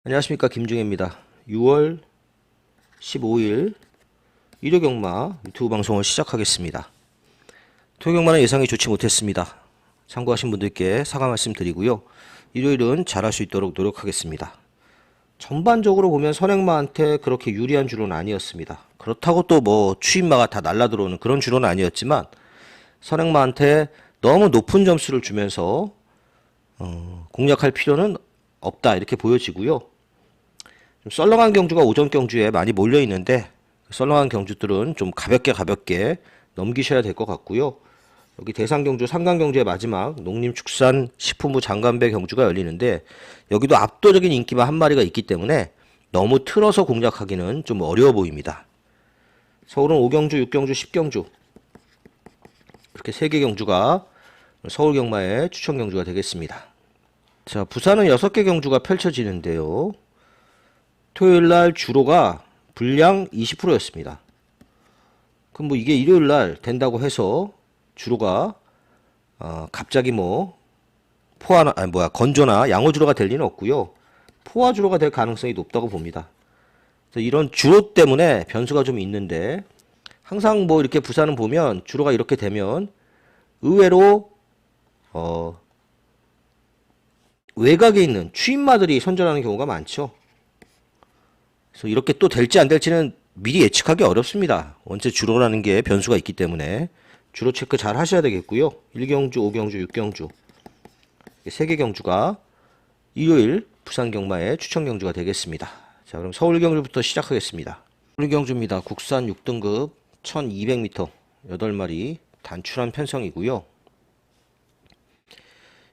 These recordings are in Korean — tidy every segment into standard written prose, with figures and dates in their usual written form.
안녕하십니까, 김중혜입니다. 6월 15일 일요경마 유튜브 방송을 시작하겠습니다. 토요경마는 예상이 좋지 못했습니다. 참고하신 분들께 사과 말씀드리고요. 일요일은 잘할 수 있도록 노력하겠습니다. 전반적으로 보면 선행마한테 그렇게 유리한 주로는 아니었습니다. 그렇다고 또 뭐 추임마가 다 날라들어오는 그런 주로는 아니었지만 선행마한테 너무 높은 점수를 주면서 공략할 필요는 없다 이렇게 보여지고요. 좀 썰렁한 경주가 오전 경주에 많이 몰려 있는데 썰렁한 경주들은 좀 가볍게 넘기셔야 될 것 같고요. 여기 대상경주, 삼강경주의 마지막 농림축산식품부 장관배 경주가 열리는데 여기도 압도적인 인기만 한 마리가 있기 때문에 너무 틀어서 공략하기는 좀 어려워 보입니다. 서울은 5경주, 6경주, 10경주 이렇게 3개 경주가 서울 경마의 추천 경주가 되겠습니다. 자, 부산은 6개 경주가 펼쳐지는데요. 토요일날 주로가 분량 20%였습니다. 그럼 뭐 이게 일요일날 된다고 해서 주로가 갑자기 뭐 건조나 양호 주로가 될 리는 없고요. 포화 주로가 될 가능성이 높다고 봅니다. 그래서 이런 주로 때문에 변수가 좀 있는데 항상 뭐 이렇게 부산은 보면 주로가 이렇게 되면 의외로 외곽에 있는 추임마들이 선전하는 경우가 많죠. 그래서 이렇게 또 될지 안 될지는 미리 예측하기 어렵습니다. 원체 주로라는 게 변수가 있기 때문에 주로 체크 잘 하셔야 되겠고요. 1경주, 5경주, 6경주 3개 경주가 일요일 부산 경마의 추천 경주가 되겠습니다. 자, 그럼 서울 경주부터 시작하겠습니다. 서울 경주입니다. 국산 6등급 1200m 8마리 단출한 편성이고요.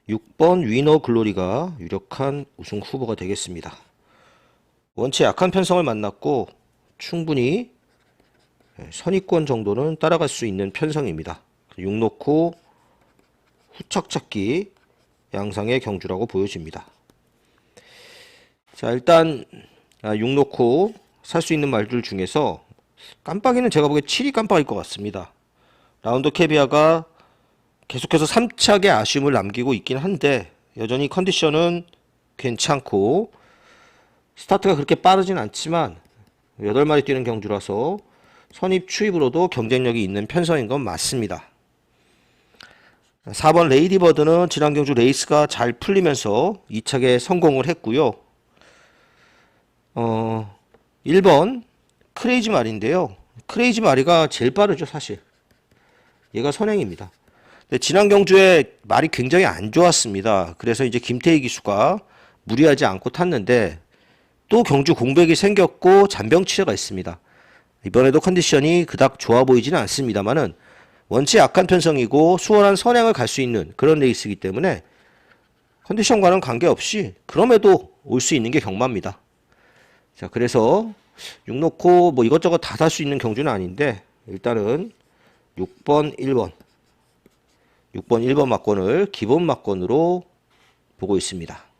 6번 위너 글로리가 유력한 우승 후보가 되겠습니다. 원체 약한 편성을 만났고 충분히 선입권 정도는 따라갈 수 있는 편성입니다. 6 놓고 후착 찾기 양상의 경주라고 보여집니다. 자, 일단 6 놓고 살 수 있는 말들 중에서 깜빡이는 제가 보기에 7이 깜빡일 것 같습니다. 라운드 캐비아가 계속해서 3착의 아쉬움을 남기고 있긴 한데 여전히 컨디션은 괜찮고 스타트가 그렇게 빠르진 않지만 8마리 뛰는 경주라서 선입 추입으로도 경쟁력이 있는 편성인 건 맞습니다. 4번 레이디버드는 지난 경주 레이스가 잘 풀리면서 2착에 성공을 했고요. 1번 크레이지 마리인데요. 크레이지 마리가 제일 빠르죠, 사실. 얘가 선행입니다. 근데 지난 경주에 말이 굉장히 안 좋았습니다. 그래서 이제 김태희 기수가 무리하지 않고 탔는데 또 경주 공백이 생겼고 잔병치레가 있습니다. 이번에도 컨디션이 그닥 좋아 보이지는 않습니다만은 원체 약한 편성이고 수월한 선행을 갈 수 있는 그런 레이스이기 때문에 컨디션과는 관계없이 그럼에도 올 수 있는 게 경마입니다. 자, 그래서 6 놓고 뭐 이것저것 다 살 수 있는 경주는 아닌데 일단은 6번 1번 막권을 기본 막권으로 보고 있습니다.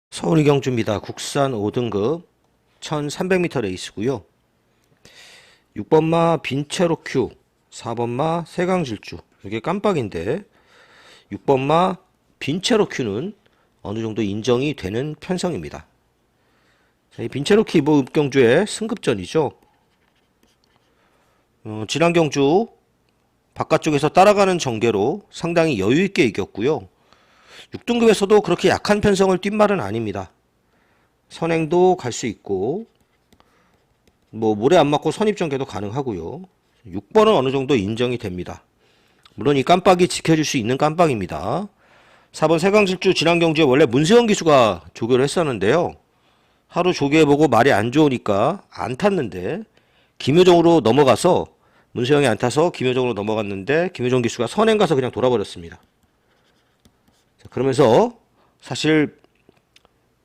서울 경주입니다. 국산 5등급 1300m 레이스고요. 6번마 빈체로큐, 4번마 세강질주. 이게 깜빡인데 6번마 빈체로큐는 어느 정도 인정이 되는 편성입니다. 자, 이 빈체로큐 이번 경주의 승급전이죠. 지난 경주 바깥쪽에서 따라가는 전개로 상당히 여유있게 이겼고요. 6등급에서도 그렇게 약한 편성을 뛴 말은 아닙니다. 선행도 갈 수 있고 뭐 모래 안 맞고 선입전개도 가능하고요. 6번은 어느 정도 인정이 됩니다. 물론 이 깜빡이 지켜줄 수 있는 깜빡입니다. 4번 세강질주 지난 경주에 원래 문세영 기수가 조교를 했었는데요. 하루 조교해보고 말이 안 좋으니까 안 탔는데 김효정으로 넘어가서 문세영이 안 타서 김효정으로 넘어갔는데 김효정 기수가 선행 가서 그냥 돌아버렸습니다. 자, 그러면서 사실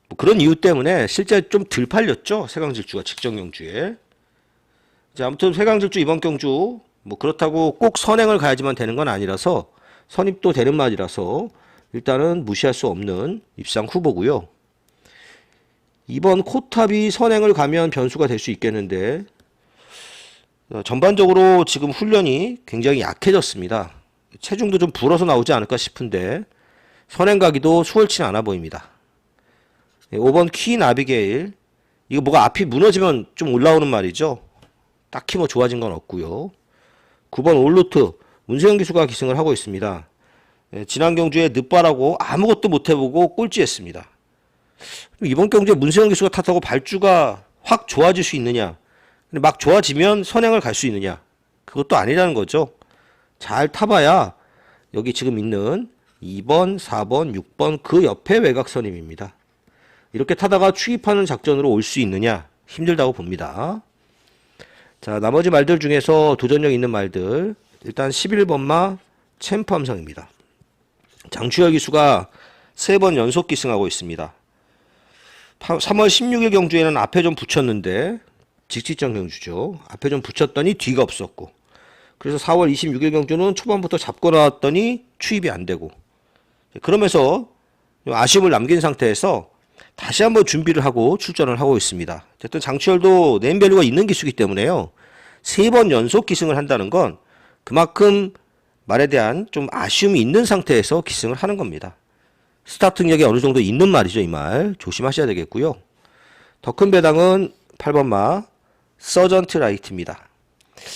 뭐 그런 이유 때문에 실제 좀 덜 팔렸죠. 세강질주가 직전 경주에. 자, 아무튼 세강질주 이번 경주 뭐 그렇다고 꼭 선행을 가야지만 되는 건 아니라서 선입도 되는 말이라서 일단은 무시할 수 없는 입상 후보고요. 이번 코탑이 선행을 가면 변수가 될 수 있겠는데 전반적으로 지금 훈련이 굉장히 약해졌습니다. 체중도 좀 불어서 나오지 않을까 싶은데 선행 가기도 수월치 않아 보입니다. 5번 퀸 아비게일. 이거 뭐가 앞이 무너지면 좀 올라오는 말이죠. 딱히 뭐 좋아진 건 없고요. 9번 올루트. 문세영 기수가 기승을 하고 있습니다. 지난 경주에 늦바라고 아무것도 못 해보고 꼴찌했습니다. 이번 경주에 문세영 기수가 탔다고 발주가 확 좋아질 수 있느냐? 근데 막 좋아지면 선행을 갈 수 있느냐? 그것도 아니라는 거죠. 잘 타봐야 여기 지금 있는 2번, 4번, 6번 그 옆에 외곽선임입니다. 이렇게 타다가 추입하는 작전으로 올 수 있느냐? 힘들다고 봅니다. 자, 나머지 말들 중에서 도전력 있는 말들. 일단 11번마 챔프 함성입니다. 장추열 기수가 3번 연속 기승하고 있습니다. 3월 16일 경주에는 앞에 좀 붙였는데 직직전 경주죠. 앞에 좀 붙였더니 뒤가 없었고, 그래서 4월 26일 경주는 초반부터 잡고 나왔더니 추입이 안 되고, 그러면서 아쉬움을 남긴 상태에서 다시 한번 준비를 하고 출전을 하고 있습니다. 어쨌든 장추열도 네임밸류가 있는 기수이기 때문에요. 3번 연속 기승을 한다는 건 그만큼 말에 대한 좀 아쉬움이 있는 상태에서 기승을 하는 겁니다. 스타트 능력이 어느 정도 있는 말이죠. 이 말 조심하셔야 되겠고요. 더 큰 배당은 8번마 서전트 라이트입니다.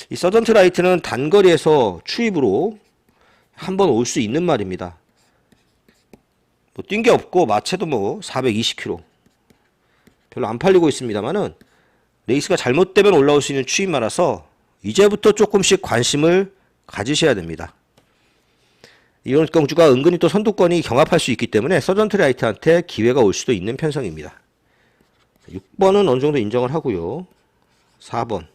이 서전트 라이트는 단거리에서 추입으로 한번 올 수 있는 말입니다. 뭐 뛴 게 없고 마체도 뭐 420km 별로 안 팔리고 있습니다만은 레이스가 잘못되면 올라올 수 있는 추입마라서 이제부터 조금씩 관심을 가지셔야 됩니다. 이런 경주가 은근히 또 선두권이 경합할 수 있기 때문에 서전트 라이트한테 기회가 올 수도 있는 편성입니다. 6번은 어느 정도 인정을 하고요. 4번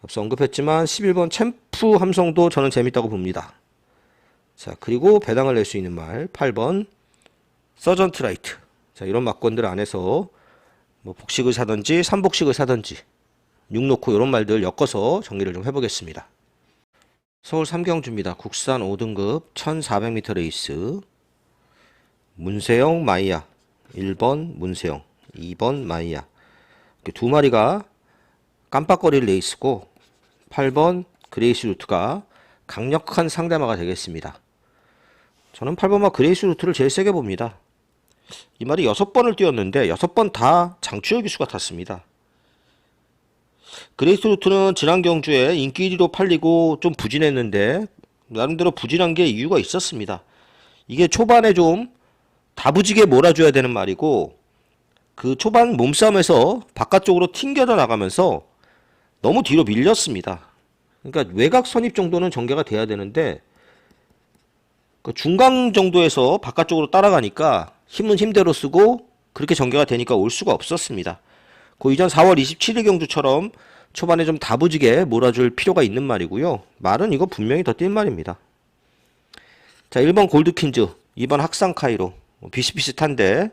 앞서 언급했지만 11번 챔프 함성도 저는 재밌다고 봅니다. 자, 그리고 배당을 낼 수 있는 말 8번 서전트 라이트. 자, 이런 막권들 안에서 뭐 복식을 사든지 3복식을 사든지 6 놓고 이런 말들 엮어서 정리를 좀 해보겠습니다. 서울 3경주입니다. 국산 5등급 1400m 레이스. 문세영 마이야 1번 문세영 2번 마이야, 두 마리가 깜빡거릴 레이스고 8번 그레이스 루트가 강력한 상대마가 되겠습니다. 저는 8번마 그레이스 루트를 제일 세게 봅니다. 이 말이 6번을 뛰었는데 6번 다 장추열 기수가 탔습니다. 그레이스 루트는 지난 경주에 인기 1위로 팔리고 좀 부진했는데 나름대로 부진한 게 이유가 있었습니다. 이게 초반에 좀 다부지게 몰아줘야 되는 말이고, 그 초반 몸싸움에서 바깥쪽으로 튕겨져 나가면서 너무 뒤로 밀렸습니다. 그러니까 외곽 선입 정도는 전개가 돼야 되는데 그 중간 정도에서 바깥쪽으로 따라가니까 힘은 힘대로 쓰고 그렇게 전개가 되니까 올 수가 없었습니다. 그 이전 4월 27일 경주처럼 초반에 좀 다부지게 몰아줄 필요가 있는 말이고요. 말은 이거 분명히 더 뛴 말입니다. 자, 1번 골드퀸즈, 2번 학상 카이로 비슷비슷한데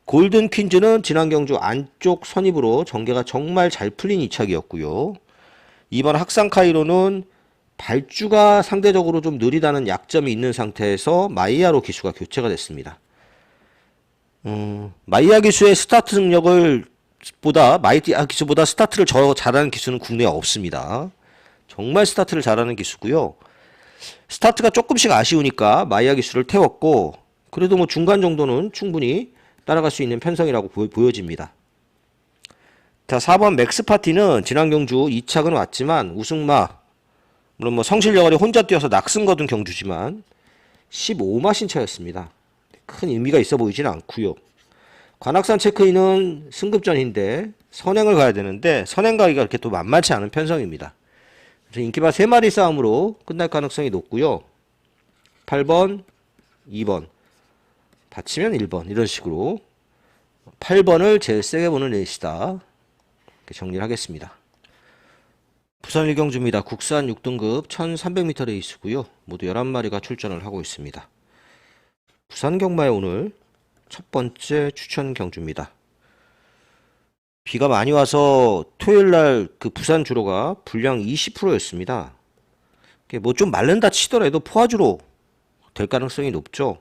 골든 퀸즈는 지난 경주 안쪽 선입으로 전개가 정말 잘 풀린 이착이었고요. 2번 학상 카이로는 발주가 상대적으로 좀 느리다는 약점이 있는 상태에서 마이야로 기수가 교체가 됐습니다. 마이야 기수의 스타트 능력을 마이야 기수보다 스타트를 잘하는 기수는 국내에 없습니다. 정말 스타트를 잘하는 기수고요. 스타트가 조금씩 아쉬우니까 마이야 기수를 태웠고, 그래도 뭐 중간 정도는 충분히 따라갈 수 있는 편성이라고 보여집니다. 자, 4번 맥스파티는 지난 경주 2착은 왔지만 우승마, 물론 뭐 성실여가리 혼자 뛰어서 낙승 거둔 경주지만 15마 신차였습니다. 큰 의미가 있어 보이지는 않고요. 관악산 체크인은 승급전인데 선행을 가야 되는데 선행 가기가 그렇게 또 만만치 않은 편성입니다. 그래서 인기바 3마리 싸움으로 끝날 가능성이 높고요. 8번, 2번, 받치면 1번, 이런 식으로 8번을 제일 세게 보는 레이스다. 이렇게 정리를 하겠습니다. 부산 1경주입니다. 국산 6등급 1300m 레이스고요. 모두 11마리가 출전을 하고 있습니다. 부산 경마의 오늘 첫 번째 추천 경주입니다. 비가 많이 와서 토요일날 그 부산 주로가 분량 20%였습니다. 뭐 좀 마른다 치더라도 포화주로 될 가능성이 높죠.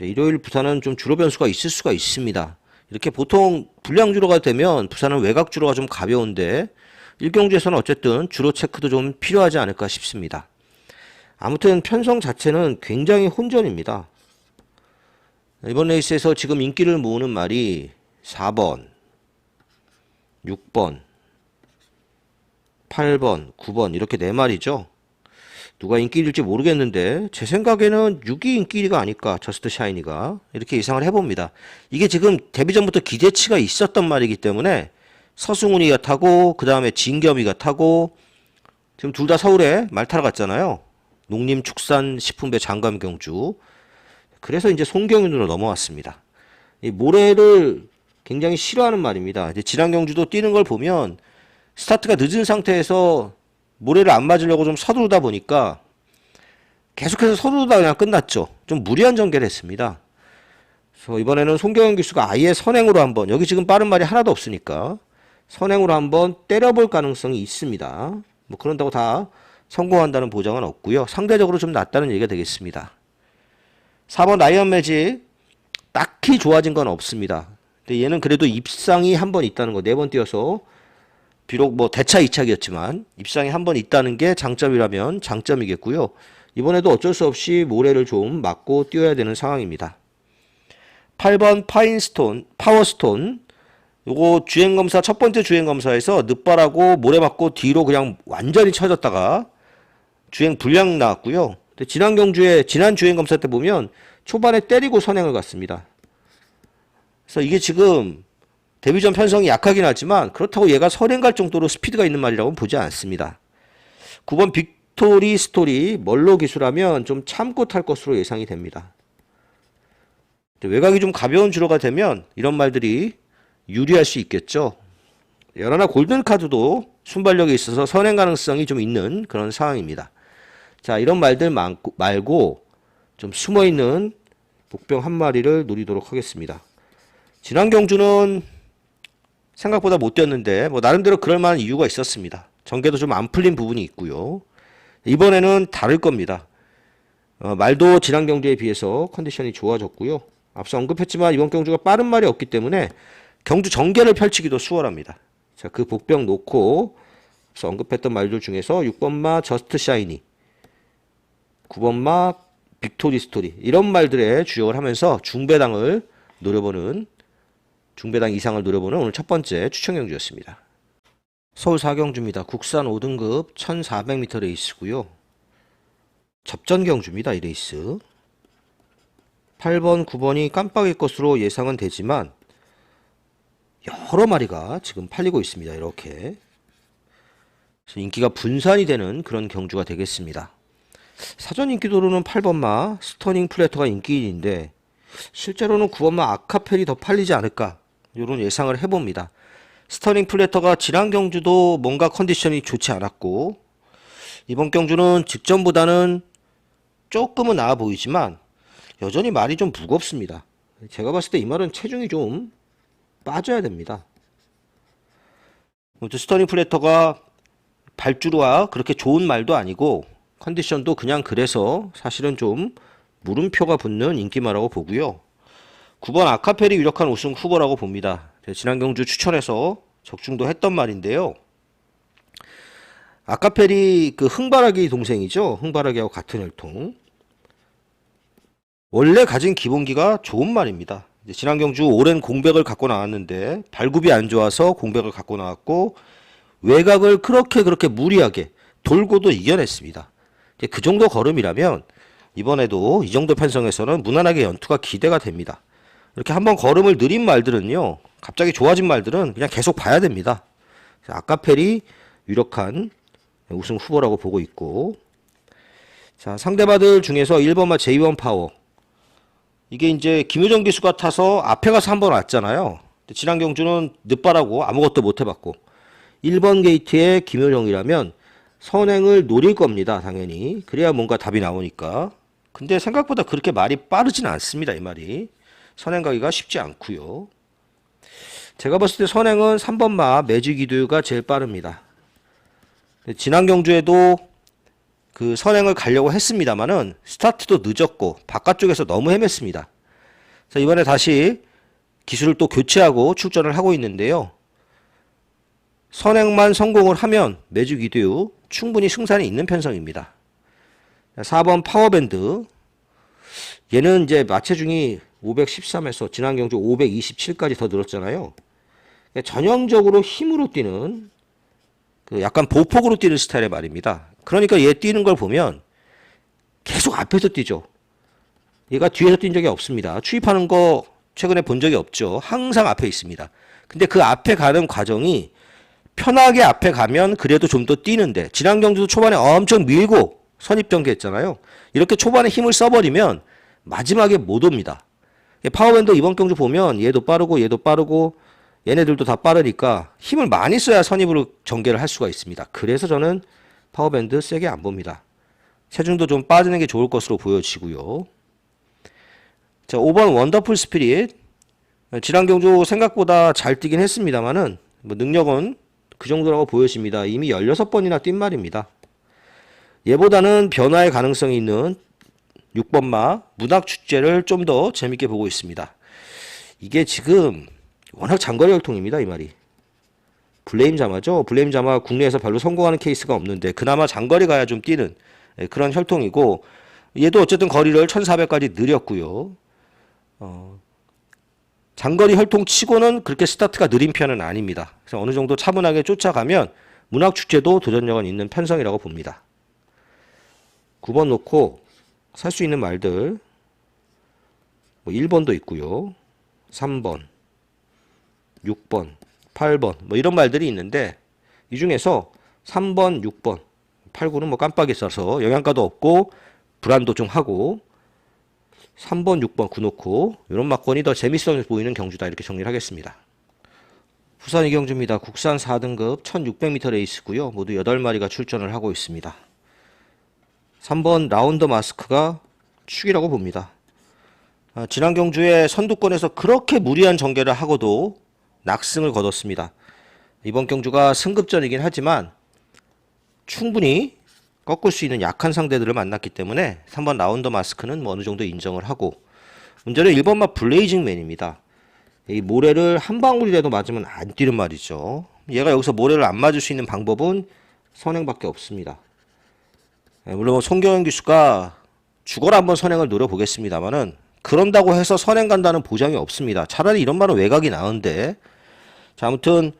일요일 부산은 좀 주로 변수가 있을 수가 있습니다. 이렇게 보통 분량 주로가 되면 부산은 외곽 주로가 좀 가벼운데 1경주에서는 어쨌든 주로 체크도 좀 필요하지 않을까 싶습니다. 아무튼 편성 자체는 굉장히 혼전입니다. 이번 레이스에서 지금 인기를 모으는 말이 4번, 6번, 8번, 9번 이렇게 4마리죠. 누가 인기일지 모르겠는데 제 생각에는 6이 인기가 아닐까, 저스트 샤이니가. 이렇게 예상을 해봅니다. 이게 지금 데뷔 전부터 기대치가 있었던 말이기 때문에 서승훈이가 타고 그 다음에 진겸이가 타고 지금 둘 다 서울에 말 타러 갔잖아요. 농림축산식품배 장감경주. 그래서 이제 송경윤으로 넘어왔습니다. 이 모래를 굉장히 싫어하는 말입니다. 이제 지난경주도 뛰는 걸 보면 스타트가 늦은 상태에서 모래를 안 맞으려고 좀 서두르다 보니까 계속해서 서두르다 그냥 끝났죠. 좀 무리한 전개를 했습니다. 그래서 이번에는 송경윤 기수가 아예 선행으로 한번, 여기 지금 빠른 말이 하나도 없으니까 선행으로 한번 때려볼 가능성이 있습니다. 뭐 그런다고 다 성공한다는 보장은 없고요. 상대적으로 좀 낫다는 얘기가 되겠습니다. 4번 라이언 매직 딱히 좋아진 건 없습니다. 근데 얘는 그래도 입상이 한 번 있다는 거, 4번 뛰어서 비록 뭐 대차 2차기였지만 입상이 한 번 있다는 게 장점이라면 장점이겠고요. 이번에도 어쩔 수 없이 모래를 좀 맞고 뛰어야 되는 상황입니다. 8번 파인스톤, 파워스톤. 요거 주행검사, 첫 번째 주행검사에서 늦바라고 모래 맞고 뒤로 그냥 완전히 쳐졌다가 주행 불량 나왔고요. 근데 지난 주행검사 때 보면 초반에 때리고 선행을 갔습니다. 그래서 이게 지금 데뷔전 편성이 약하긴 하지만 그렇다고 얘가 선행 갈 정도로 스피드가 있는 말이라고는 보지 않습니다. 9번 빅토리 스토리 멀로 기수라면 좀 참고 탈 것으로 예상이 됩니다. 외곽이 좀 가벼운 주로가 되면 이런 말들이 유리할 수 있겠죠. 연하나 골든카드도 순발력에 있어서 선행 가능성이 좀 있는 그런 상황입니다. 자, 이런 말들 말고 좀 숨어있는 복병 한 마리를 노리도록 하겠습니다. 지난 경주는 생각보다 못 뛰었는데 뭐 나름대로 그럴 만한 이유가 있었습니다. 전개도 좀 안 풀린 부분이 있고요. 이번에는 다를 겁니다. 말도 지난 경주에 비해서 컨디션이 좋아졌고요. 앞서 언급했지만 이번 경주가 빠른 말이 없기 때문에 경주 전개를 펼치기도 수월합니다. 자, 그 복병 놓고 앞서 언급했던 말들 중에서 6번마 저스트 샤이니, 9번마 빅토리 스토리 이런 말들에 주역을 하면서 중배당 이상을 노려보는 오늘 첫 번째 추천 경주였습니다. 서울 4경주입니다. 국산 5등급 1400m 레이스고요. 접전 경주입니다. 이 레이스. 8번, 9번이 깜빡일 것으로 예상은 되지만 여러 마리가 지금 팔리고 있습니다. 이렇게. 그래서 인기가 분산이 되는 그런 경주가 되겠습니다. 사전 인기도로는 8번마 스터닝 플래터가 인기인데 실제로는 9번마 아카펠이 더 팔리지 않을까 이런 예상을 해봅니다. 스터닝 플래터가 지난 경주도 뭔가 컨디션이 좋지 않았고 이번 경주는 직전보다는 조금은 나아 보이지만 여전히 말이 좀 무겁습니다. 제가 봤을 때 이 말은 체중이 좀 빠져야 됩니다. 스터닝 플래터가 발주로와 그렇게 좋은 말도 아니고 컨디션도 그냥 그래서 사실은 좀 물음표가 붙는 인기마라고 보고요. 9번 아카펠이 유력한 우승 후보라고 봅니다. 지난 경주 추천해서 적중도 했던 말인데요. 아카펠이 그 흥바라기 동생이죠. 흥바라기하고 같은 혈통. 원래 가진 기본기가 좋은 말입니다. 지난 경주 오랜 공백을 갖고 나왔는데 발굽이 안 좋아서 공백을 갖고 나왔고 외곽을 그렇게 무리하게 돌고도 이겨냈습니다. 그 정도 걸음이라면 이번에도 이 정도 편성에서는 무난하게 연투가 기대가 됩니다. 이렇게 한번 걸음을 느린 말들은요, 갑자기 좋아진 말들은 그냥 계속 봐야 됩니다. 아카펠이 유력한 우승 후보라고 보고 있고, 자, 상대마들 중에서 1번마 J1 파워. 이게 이제 김효정 기수가 타서 앞에 가서 한번 왔잖아요. 지난 경주는 늦바라고 아무것도 못 해봤고, 1번 게이트의 김효정이라면 선행을 노릴 겁니다. 당연히. 그래야 뭔가 답이 나오니까. 근데 생각보다 그렇게 말이 빠르진 않습니다. 이 말이. 선행 가기가 쉽지 않고요. 제가 봤을 때 선행은 3번마 매직이두가 제일 빠릅니다. 지난 경주에도 그 선행을 가려고 했습니다만은 스타트도 늦었고 바깥쪽에서 너무 헤맸습니다. 자, 이번에 다시 기술을 또 교체하고 출전을 하고 있는데요. 선행만 성공을 하면 매직이두 충분히 승산이 있는 편성입니다. 4번 파워밴드. 얘는 이제 마체중이 513에서 지난 경주 527까지 더 늘었잖아요. 전형적으로 힘으로 뛰는 약간 보폭으로 뛰는 스타일의 말입니다. 그러니까 얘 뛰는 걸 보면 계속 앞에서 뛰죠. 얘가 뒤에서 뛴 적이 없습니다. 추입하는 거 최근에 본 적이 없죠. 항상 앞에 있습니다. 근데 그 앞에 가는 과정이 편하게 앞에 가면 그래도 좀 더 뛰는데, 지난 경주도 초반에 엄청 밀고 선입전개했잖아요. 이렇게 초반에 힘을 써버리면 마지막에 못 옵니다. 파워밴드 이번 경주 보면 얘도 빠르고 얘네들도 다 빠르니까 힘을 많이 써야 선입으로 전개를 할 수가 있습니다. 그래서 저는 파워밴드 세게 안 봅니다. 체중도 좀 빠지는 게 좋을 것으로 보여지고요. 자, 5번 원더풀 스피릿. 지난 경주 생각보다 잘 뛰긴 했습니다만은 능력은 그 정도라고 보여집니다. 이미 16번이나 뛴 말입니다. 얘보다는 변화의 가능성이 있는 6번마 문학축제를 좀 더 재밌게 보고 있습니다. 이게 지금 워낙 장거리 혈통입니다. 이 말이. 블레임 자마죠. 블레임 자마 국내에서 별로 성공하는 케이스가 없는데 그나마 장거리 가야 좀 뛰는 그런 혈통이고, 얘도 어쨌든 거리를 1400까지 느렸고요. 장거리 혈통 치고는 그렇게 스타트가 느린 편은 아닙니다. 그래서 어느 정도 차분하게 쫓아가면 문학축제도 도전력은 있는 편성이라고 봅니다. 9번 놓고 살 수 있는 말들 1번도 있고요. 3번, 6번, 8번 이런 말들이 있는데, 이 중에서 3번, 6번, 8, 9는 깜빡이 써서 영양가도 없고 불안도 좀 하고, 3번, 6번, 9 놓고 이런 막권이 더 재밌어 보이는 경주다, 이렇게 정리를 하겠습니다. 부산 이경주입니다. 국산 4등급 1600m 레이스고요. 모두 8마리가 출전을 하고 있습니다. 3번 라운더 마스크가 축이라고 봅니다. 지난 경주에 선두권에서 그렇게 무리한 전개를 하고도 낙승을 거뒀습니다. 이번 경주가 승급전이긴 하지만 충분히 꺾을 수 있는 약한 상대들을 만났기 때문에 3번 라운더 마스크는 어느 정도 인정을 하고, 문제는 1번마 블레이징맨입니다. 이 모래를 한 방울이라도 맞으면 안 뛰는 말이죠. 얘가 여기서 모래를 안 맞을 수 있는 방법은 선행밖에 없습니다. 물론 송경현 기수가 죽어라 한번 선행을 노려보겠습니다만은 그런다고 해서 선행 간다는 보장이 없습니다. 차라리 이런 말은 외곽이 나은데, 자, 아무튼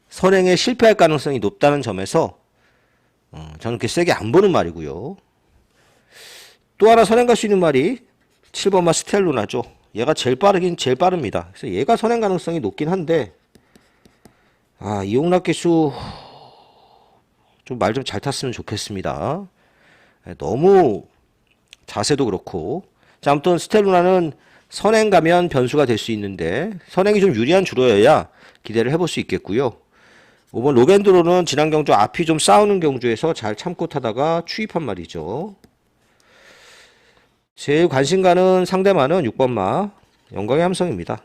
선행에 실패할 가능성이 높다는 점에서 저는 그렇게 세게 안 보는 말이고요. 또 하나 선행 갈 수 있는 말이 7번마 스텔루나죠. 얘가 제일 빠르긴 제일 빠릅니다. 그래서 얘가 선행 가능성이 높긴 한데, 이용락 기수 좀 말 좀 잘 탔으면 좋겠습니다. 너무 자세도 그렇고. 자, 아무튼 스텔루나는 선행 가면 변수가 될 수 있는데 선행이 좀 유리한 주로여야 기대를 해볼 수 있겠고요. 5번 로겐드로는 지난 경주 앞이 좀 싸우는 경주에서 잘 참고 타다가 추입한 말이죠. 제일 관심 가는 상대마는 6번마 영광의 함성입니다.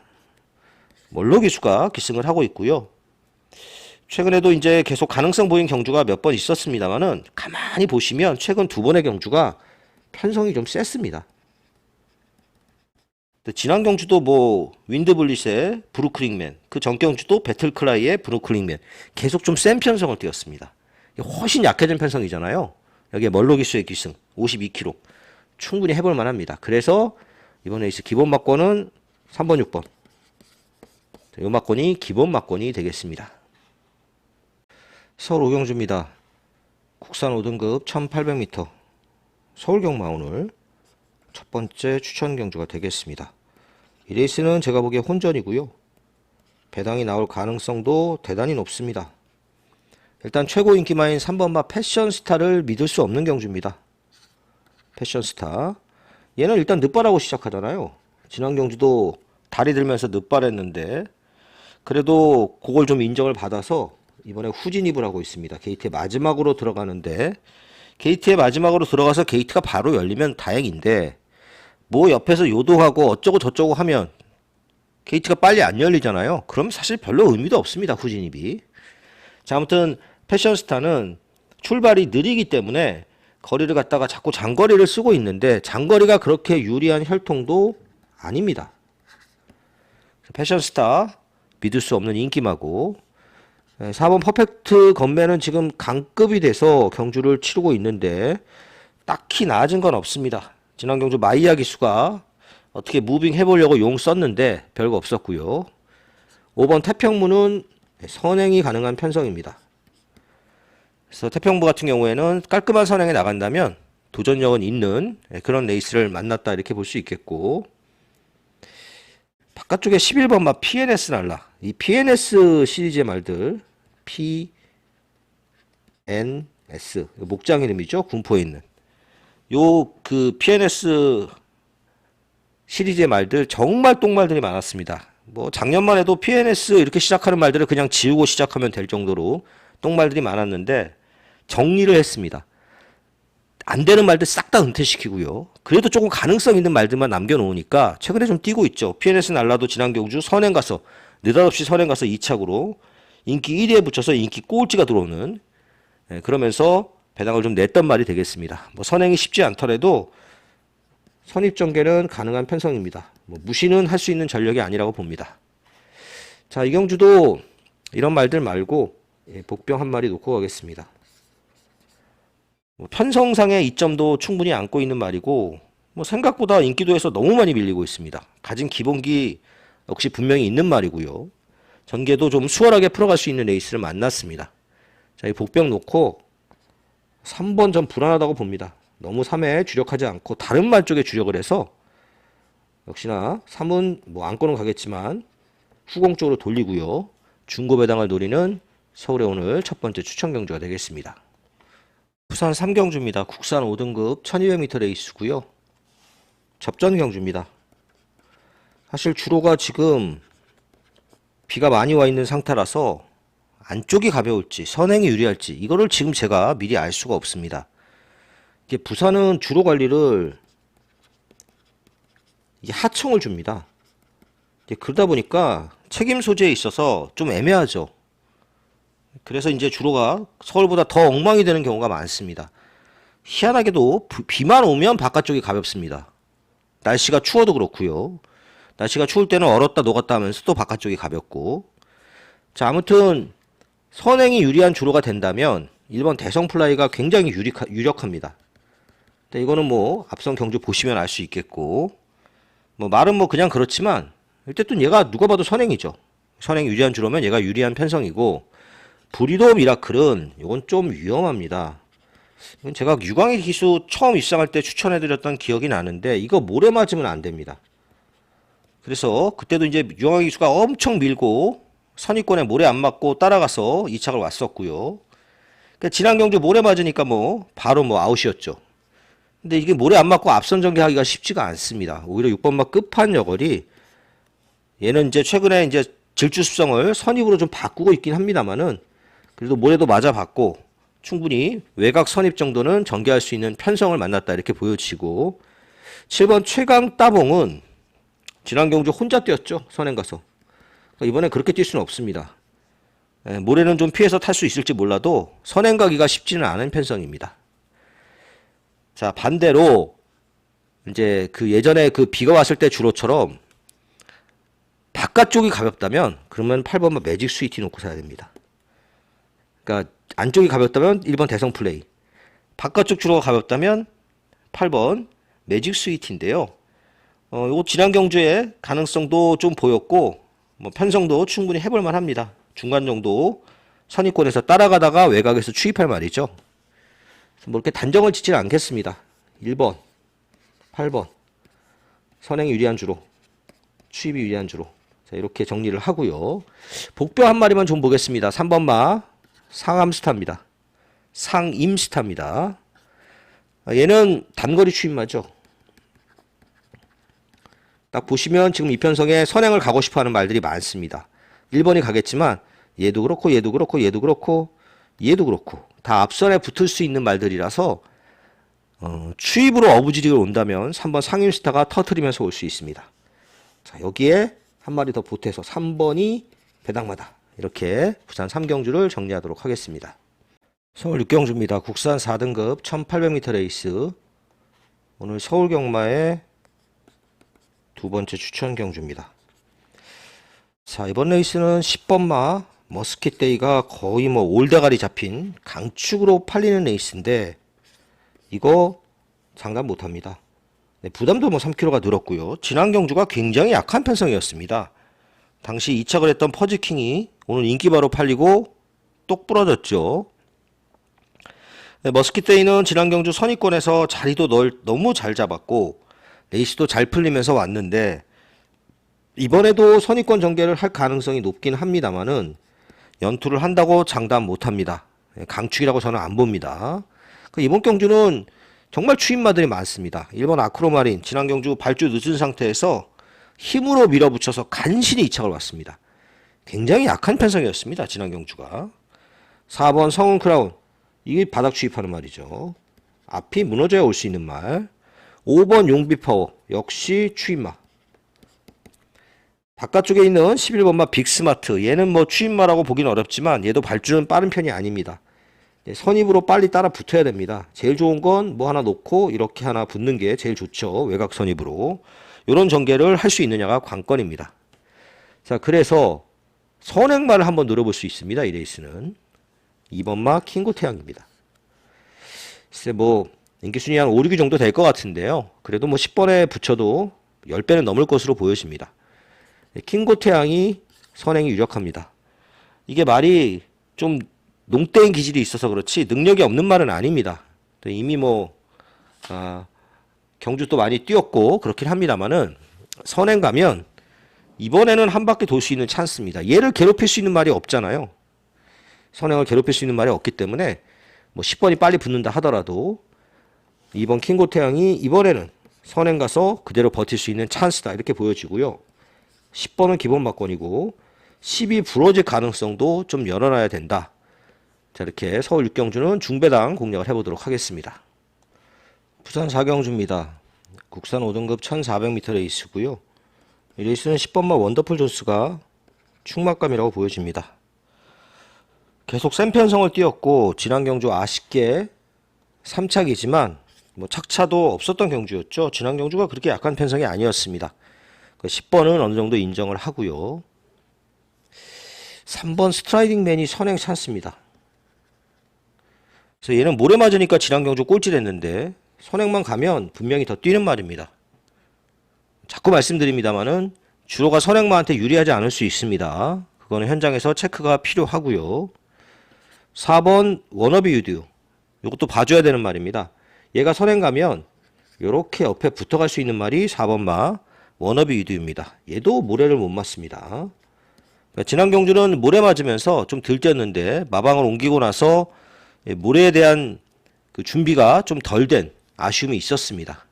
멀로 기수가 기승을 하고 있고요. 최근에도 이제 계속 가능성 보인 경주가 몇 번 있었습니다만은 가만히 보시면 최근 2번의 경주가 편성이 좀 셌습니다. 지난 경주도 윈드블릿의 브루클링맨, 그 전 경주도 배틀크라이의 브루클링맨, 계속 좀 센 편성을 띄었습니다. 훨씬 약해진 편성이잖아요. 여기에 멀로 기수의 기승 52kg 충분히 해볼 만합니다. 그래서 이번 레이스 기본 막권은 3번, 6번. 이 막권이 기본 막권이 되겠습니다. 서울 오경주입니다. 국산 5등급 1800m 서울 경마 오늘 첫 번째 추천 경주가 되겠습니다. 이 레이스는 제가 보기에 혼전이고요. 배당이 나올 가능성도 대단히 높습니다. 일단 최고 인기마인 3번마 패션스타를 믿을 수 없는 경주입니다. 패션스타. 얘는 일단 늦발하고 시작하잖아요. 지난 경주도 다리 들면서 늦발했는데 그래도 그걸 좀 인정을 받아서 이번에 후진입을 하고 있습니다. 게이트의 마지막으로 들어가는데, 게이트의 마지막으로 들어가서 게이트가 바로 열리면 다행인데 옆에서 요동하고 어쩌고 저쩌고 하면 게이트가 빨리 안 열리잖아요. 그럼 사실 별로 의미도 없습니다. 후진입이. 자, 아무튼 패션스타는 출발이 느리기 때문에 거리를 갖다가 자꾸 장거리를 쓰고 있는데 장거리가 그렇게 유리한 혈통도 아닙니다. 패션스타 믿을 수 없는 인기마고, 4번 퍼펙트 건매는 지금 강급이 돼서 경주를 치르고 있는데 딱히 나아진 건 없습니다. 지난 경주 마이야 기수가 어떻게 무빙 해보려고 용 썼는데 별거 없었고요. 5번 태평무는 선행이 가능한 편성입니다. 그래서 태평무 같은 경우에는 깔끔한 선행에 나간다면 도전력은 있는 그런 레이스를 만났다 이렇게 볼 수 있겠고, 바깥쪽에 11번 마 PNS 날라. 이 PNS 시리즈의 말들, PNS 목장 이름이죠. 군포에 있는 요 그 PNS 시리즈의 말들 정말 똥말들이 많았습니다. 뭐 작년만 해도 PNS 이렇게 시작하는 말들을 그냥 지우고 시작하면 될 정도로 똥말들이 많았는데 정리를 했습니다. 안 되는 말들 싹 다 은퇴시키고요. 그래도 조금 가능성 있는 말들만 남겨놓으니까 최근에 좀 뛰고 있죠. PNS 날라도 지난 경주 선행 가서 느닷없이 선행 가서 2착으로 인기 1위에 붙여서 인기 꼴찌가 들어오는, 그러면서 배당을 좀 냈던 말이 되겠습니다. 뭐 선행이 쉽지 않더라도 선입전개는 가능한 편성입니다. 뭐 무시는 할 수 있는 전력이 아니라고 봅니다. 자, 이 경주도 이런 말들 말고 복병 한 마리 놓고 가겠습니다. 뭐 편성상의 이점도 충분히 안고 있는 말이고, 뭐 생각보다 인기도에서 너무 많이 밀리고 있습니다. 가진 기본기 역시 분명히 있는 말이고요. 전개도 좀 수월하게 풀어갈 수 있는 레이스를 만났습니다. 자, 이 복병 놓고 3번 전 불안하다고 봅니다. 너무 3에 주력하지 않고 다른 말 쪽에 주력을 해서 역시나 3은 뭐 안고는 가겠지만 후공 쪽으로 돌리고요. 중고 배당을 노리는 서울의 오늘 첫 번째 추천 경주가 되겠습니다. 부산 3경주입니다. 국산 5등급 1200m 레이스고요. 접전 경주입니다. 사실 주로가 지금 비가 많이 와 있는 상태라서 안쪽이 가벼울지 선행이 유리할지 이거를 지금 제가 미리 알 수가 없습니다. 이게 부산은 주로 관리를 이게 하청을 줍니다. 그러다 보니까 책임 소재에 있어서 좀 애매하죠. 그래서 이제 주로가 서울보다 더 엉망이 되는 경우가 많습니다. 희한하게도 비만 오면 바깥쪽이 가볍습니다. 날씨가 추워도 그렇고요. 날씨가 추울 때는 얼었다 녹았다 하면서 또 바깥쪽이 가볍고. 자, 아무튼 선행이 유리한 주로가 된다면 1번 대성플라이가 굉장히 유력합니다. 근데 이거는 뭐 앞선 경주 보시면 알 수 있겠고, 뭐 말은 뭐 그냥 그렇지만 어쨌든 얘가 누가 봐도 선행이죠. 선행 유리한 주로면 얘가 유리한 편성이고, 브리도 미라클은 이건 좀 위험합니다. 이건 제가 유광희 기수 처음 입상할 때 추천해드렸던 기억이 나는데 이거 모래 맞으면 안 됩니다. 그래서 그때도 이제 유광희 기수가 엄청 밀고 선입권에 모래 안 맞고 따라가서 2착을 왔었고요. 그러니까 지난 경주 모래 맞으니까 뭐 바로 뭐 아웃이었죠. 근데 이게 모래 안 맞고 앞선 전개하기가 쉽지가 않습니다. 오히려 6번마 끝판여걸이 얘는 이제 최근에 이제 질주 습성을 선입으로 좀 바꾸고 있긴 합니다만은 그래도 모래도 맞아봤고 충분히 외곽 선입 정도는 전개할 수 있는 편성을 만났다 이렇게 보여지고, 7번 최강 따봉은 지난 경주 혼자 뛰었죠. 선행 가서. 그러니까 이번에 그렇게 뛸 수는 없습니다. 모래는 좀 피해서 탈 수 있을지 몰라도 선행 가기가 쉽지는 않은 편성입니다. 자, 반대로 이제 그 예전에 그 비가 왔을 때 주로처럼 바깥쪽이 가볍다면 그러면 8번만 매직 스위티 놓고 사야 됩니다. 그러니까 안쪽이 가볍다면 1번 대성 플레이, 바깥쪽 주로가 가볍다면 8번 매직 스위티인데요. 요거 지난 경주에 가능성도 좀 보였고 뭐 편성도 충분히 해볼만 합니다. 중간 정도 선입권에서 따라가다가 외곽에서 추입할 말이죠. 뭐 이렇게 단정을 짓지는 않겠습니다. 1번, 8번 선행이 유리한 주로, 추입이 유리한 주로. 자, 이렇게 정리를 하고요. 복뼈 한 마리만 좀 보겠습니다. 3번 마 상암스타입니다. 상임스타입니다. 얘는 단거리 추입마죠. 딱 보시면 지금 이 편성에 선행을 가고 싶어하는 말들이 많습니다. 1번이 가겠지만 얘도 그렇고 얘도 그렇고 얘도 그렇고 얘도 그렇고 다 앞선에 붙을 수 있는 말들이라서 추입으로 어부지리가 온다면 3번 상임스타가 터트리면서 올 수 있습니다. 자, 여기에 한 마리 더 보태서 3번이 배당마다 이렇게 부산 3경주를 정리하도록 하겠습니다. 서울 6경주입니다. 국산 4등급 1800m 레이스. 오늘 서울 경마의 두 번째 추천 경주입니다. 자, 이번 레이스는 10번마 머스킷데이가 거의 뭐 올대가리 잡힌 강축으로 팔리는 레이스인데 이거 장담 못합니다. 네, 부담도 뭐 3kg가 늘었고요. 지난 경주가 굉장히 약한 편성이었습니다. 당시 이착을 했던 퍼즈킹이 오늘 인기바로 팔리고 똑 부러졌죠. 네, 머스킷데이는 지난 경주 선입권에서 자리도 너무 잘 잡았고 레이스도 잘 풀리면서 왔는데 이번에도 선입권 전개를 할 가능성이 높긴 합니다만은 연투를 한다고 장담 못합니다. 강축이라고 저는 안 봅니다. 이번 경주는 정말 추임마들이 많습니다. 1번 아크로마린 지난 경주 발주 늦은 상태에서 힘으로 밀어붙여서 간신히 이착을 왔습니다. 굉장히 약한 편성이었습니다. 지난 경주가. 4번 성운 크라운 이게 바닥 추입하는 말이죠. 앞이 무너져야 올 수 있는 말. 5번 용비파워 역시 추임마. 바깥쪽에 있는 11번마 빅스마트 얘는 뭐 추임마라고 보기는 어렵지만 얘도 발주는 빠른 편이 아닙니다. 선입으로 빨리 따라 붙어야 됩니다. 제일 좋은 건 뭐 하나 놓고 이렇게 하나 붙는 게 제일 좋죠. 외곽 선입으로. 이런 전개를 할 수 있느냐가 관건입니다. 자, 그래서 선행마를 한번 노려볼 수 있습니다. 이 레이스는. 2번마 킹고 태양입니다. 글쎄 뭐 인기순위 한 5, 6위 정도 될 것 같은데요. 그래도 뭐 10번에 붙여도 10배는 넘을 것으로 보여집니다. 킹고 태양이 선행이 유력합니다. 이게 말이 좀 농땡 기질이 있어서 그렇지 능력이 없는 말은 아닙니다. 이미 뭐 경주 또 많이 뛰었고 그렇긴 합니다만은 선행 가면 이번에는 한 바퀴 돌 수 있는 찬스입니다. 얘를 괴롭힐 수 있는 말이 없잖아요. 선행을 괴롭힐 수 있는 말이 없기 때문에 뭐 10번이 빨리 붙는다 하더라도 2번 킹고 태양이 이번에는 선행 가서 그대로 버틸 수 있는 찬스다 이렇게 보여지고요. 10번은 기본 막권이고 10이 부러질 가능성도 좀 열어놔야 된다. 자, 이렇게 서울 6경주는 중배당 공략을 해보도록 하겠습니다. 부산 4경주입니다. 국산 5등급 1400m 레이스고요. 이 레이스는 10번마 원더풀 존스가 충막감이라고 보여집니다. 계속 센 편성을 띄었고 지난 경주 아쉽게 3착이지만 뭐 착차도 없었던 경주였죠. 지난 경주가 그렇게 약한 편성이 아니었습니다. 10번은 어느 정도 인정을 하고요. 3번 스트라이딩맨이 선행 찬스입니다. 그래서 얘는 모래 맞으니까 지난 경주 꼴찌했는데 선행만 가면 분명히 더 뛰는 말입니다. 자꾸 말씀드립니다만은 주로가 선행마한테 유리하지 않을 수 있습니다. 그거는 현장에서 체크가 필요하고요. 4번 워너비 유듀 이것도 봐줘야 되는 말입니다. 얘가 선행 가면 이렇게 옆에 붙어갈 수 있는 말이 4번마 워너비 유듀입니다. 얘도 모래를 못 맞습니다. 지난 경주는 모래 맞으면서 좀 들뛰었는데 마방을 옮기고 나서 모래에 대한 그 준비가 좀 덜 된 아쉬움이 있었습니다.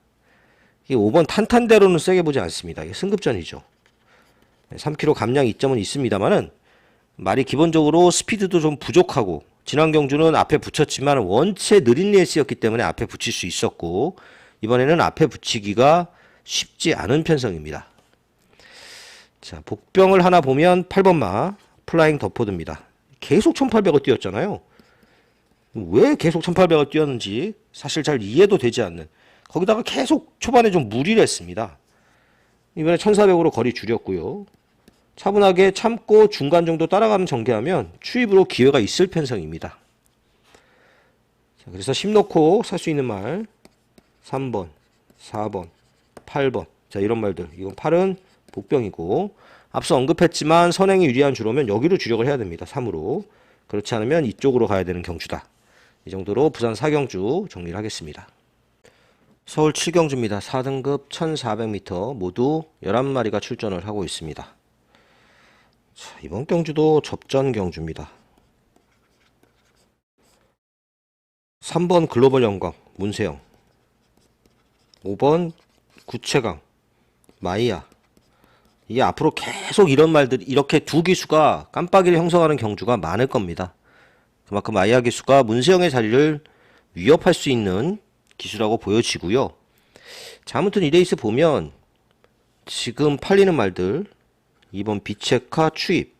5번 탄탄대로는 세게 보지 않습니다. 이게 승급전이죠. 3km 감량 이점은 있습니다만은 말이 기본적으로 스피드도 좀 부족하고 지난 경주는 앞에 붙였지만 원체 느린 레이스였기 때문에 앞에 붙일 수 있었고 이번에는 앞에 붙이기가 쉽지 않은 편성입니다. 자, 복병을 하나 보면 8번마 플라잉 더포드입니다. 계속 1800을 뛰었잖아요. 왜 계속 1800을 뛰었는지 사실 잘 이해도 되지 않는 거기다가 계속 초반에 좀 무리를 했습니다. 이번에 1400으로 거리 줄였고요. 차분하게 참고 중간 정도 따라가는 전개하면 추입으로 기회가 있을 편성입니다. 자, 그래서 10 놓고 살 수 있는 말 3번, 4번, 8번 자 이런 말들. 이건 8은 복병이고 앞서 언급했지만 선행이 유리한 주로면 여기로 주력을 해야 됩니다. 3으로. 그렇지 않으면 이쪽으로 가야 되는 경주다. 이 정도로 부산 4경주 정리를 하겠습니다. 서울 7경주입니다. 4등급 1400m 모두 11마리가 출전을 하고 있습니다. 자, 이번 경주도 접전 경주입니다. 3번 글로벌 영광 문세영 5번 구체강 마이야 이게 앞으로 계속 이런 말들 이렇게 두 기수가 깜빡이를 형성하는 경주가 많을 겁니다. 그만큼 마이야 기수가 문세영의 자리를 위협할 수 있는 기수라고 보여지고요. 자, 아무튼 이 레이스 보면 지금 팔리는 말들 2번 비체카 추입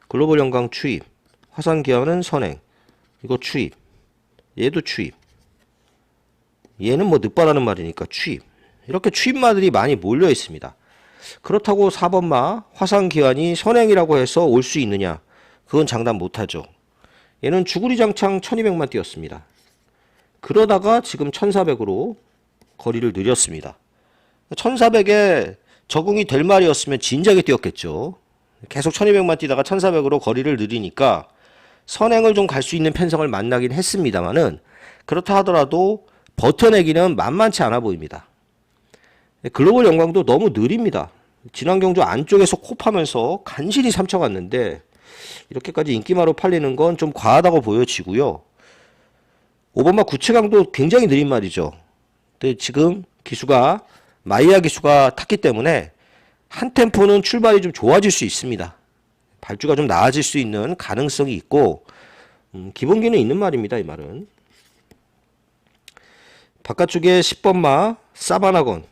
글로벌 영광 추입 화산기아는 선행 이거 추입 얘도 추입 얘는 뭐 늦바라는 말이니까 추입 이렇게 추입마들이 많이 몰려 있습니다. 그렇다고 4번마 화산기환이 선행이라고 해서 올 수 있느냐 그건 장담 못하죠. 얘는 주구리장창 1200만 뛰었습니다. 그러다가 지금 1400으로 거리를 늘렸습니다. 1400에 적응이 될 말이었으면 진작에 뛰었겠죠. 계속 1200만 뛰다가 1400으로 거리를 늘리니까 선행을 좀 갈 수 있는 편성을 만나긴 했습니다만은 그렇다 하더라도 버텨내기는 만만치 않아 보입니다. 글로벌 영광도 너무 느립니다. 지난 경주 안쪽에서 코 파면서 간신히 삼쳐갔는데 이렇게까지 인기마로 팔리는 건 좀 과하다고 보여지고요. 5번마 구체강도 굉장히 느린 말이죠. 근데 지금 기수가 마이야 기수가 탔기 때문에 한 템포는 출발이 좀 좋아질 수 있습니다. 발주가 좀 나아질 수 있는 가능성이 있고 기본기는 있는 말입니다. 이 말은. 바깥쪽에 10번마 사바나건,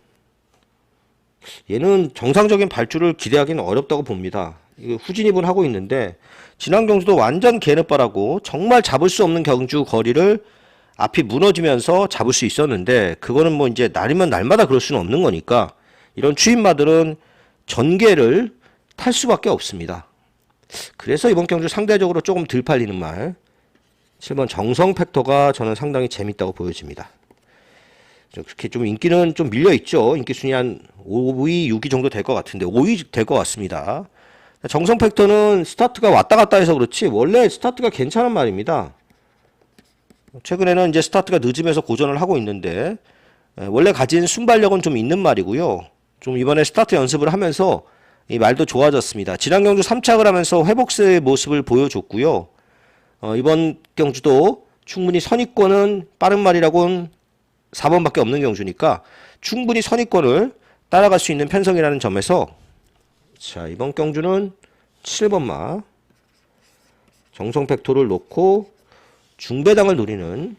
얘는 정상적인 발주를 기대하기는 어렵다고 봅니다. 이거 후진입을 하고 있는데 지난 경주도 완전 개느바라고 정말 잡을 수 없는 경주 거리를 앞이 무너지면서 잡을 수 있었는데 그거는 뭐 이제 날이면 날마다 그럴 수는 없는 거니까 이런 추임마들은 전개를 탈 수밖에 없습니다. 그래서 이번 경주 상대적으로 조금 덜 팔리는 말 7번 정성 팩터가 저는 상당히 재밌다고 보여집니다. 그렇게 좀 인기는 좀 밀려있죠. 인기 순위 한 5위, 6위 정도 될 것 같은데 5위 될 것 같습니다. 정성 팩터는 스타트가 왔다 갔다 해서 그렇지 원래 스타트가 괜찮은 말입니다. 최근에는 이제 스타트가 늦으면서 고전을 하고 있는데 원래 가진 순발력은 좀 있는 말이고요. 좀 이번에 스타트 연습을 하면서 이 말도 좋아졌습니다. 지난 경주 3착을 하면서 회복세의 모습을 보여줬고요. 이번 경주도 충분히 선입권은 빠른 말이라고는 4번밖에 없는 경주니까 충분히 선입권을 따라갈 수 있는 편성이라는 점에서 자 이번 경주는 7번마 정성팩토를 놓고 중배당을 노리는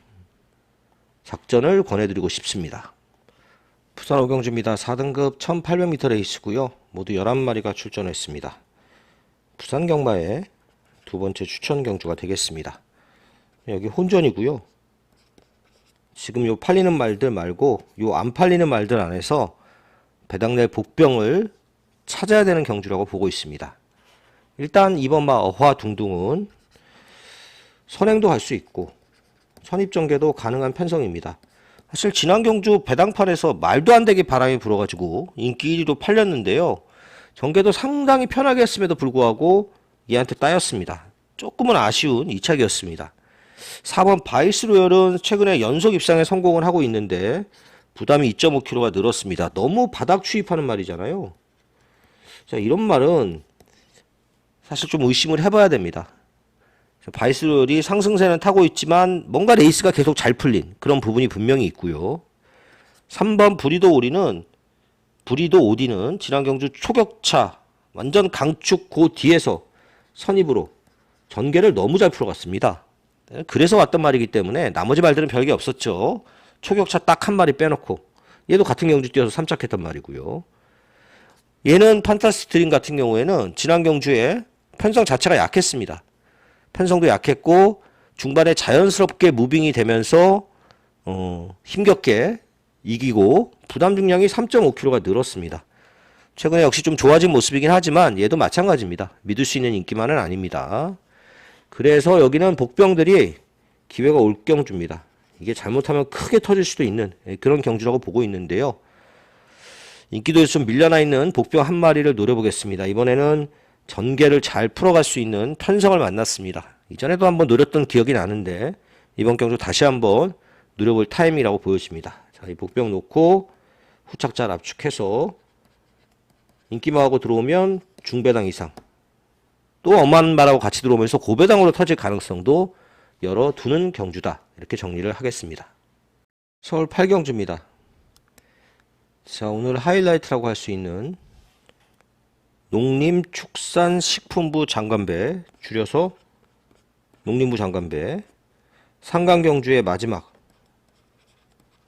작전을 권해드리고 싶습니다. 부산 5경주입니다. 4등급 1800m 레이스고요. 모두 11마리가 출전했습니다. 부산 경마의 두 번째 추천 경주가 되겠습니다. 여기 혼전이고요. 지금 요 팔리는 말들 말고 요 안 팔리는 말들 안에서 배당 낼 복병을 찾아야 되는 경주라고 보고 있습니다. 일단 2번마 어화둥둥은 선행도 할 수 있고 선입전개도 가능한 편성입니다. 사실 지난 경주 배당판에서 말도 안 되게 바람이 불어가지고 인기 1위로 팔렸는데요. 전개도 상당히 편하게 했음에도 불구하고 얘한테 따였습니다. 조금은 아쉬운 2착이었습니다. 4번 바이스로열은 최근에 연속 입상에 성공을 하고 있는데 부담이 2.5kg가 늘었습니다. 너무 바닥 추입하는 말이잖아요. 자, 이런 말은 사실 좀 의심을 해봐야 됩니다. 바이스로열이 상승세는 타고 있지만 뭔가 레이스가 계속 잘 풀린 그런 부분이 분명히 있고요. 3번 브리도 오디는 지난 경주 초격차 완전 강축 그 뒤에서 선입으로 전개를 너무 잘 풀어갔습니다. 그래서 왔던 말이기 때문에 나머지 말들은 별게 없었죠. 초격차 딱 한 마리 빼놓고 얘도 같은 경주 뛰어서 3착했단 말이고요. 얘는 판타스틱 드림 같은 경우에는 지난 경주에 편성 자체가 약했습니다. 편성도 약했고 중반에 자연스럽게 무빙이 되면서 힘겹게 이기고 부담 중량이 3.5kg가 늘었습니다. 최근에 역시 좀 좋아진 모습이긴 하지만 얘도 마찬가지입니다. 믿을 수 있는 인기만은 아닙니다. 그래서 여기는 복병들이 기회가 올 경주입니다. 이게 잘못하면 크게 터질 수도 있는 그런 경주라고 보고 있는데요. 인기도에서 좀 밀려나 있는 복병 한 마리를 노려보겠습니다. 이번에는 전개를 잘 풀어갈 수 있는 편성을 만났습니다. 이전에도 한번 노렸던 기억이 나는데 이번 경주 다시 한번 노려볼 타임이라고 보여집니다. 자, 이 복병 놓고 후착 잘 압축해서 인기마하고 들어오면 중배당 이상 또 엄한마라고 같이 들어오면서 고배당으로 터질 가능성도 열어두는 경주다. 이렇게 정리를 하겠습니다. 서울 8경주입니다. 자, 오늘 하이라이트라고 할 수 있는 농림축산식품부 장관배, 줄여서 농림부 장관배, 상강경주의 마지막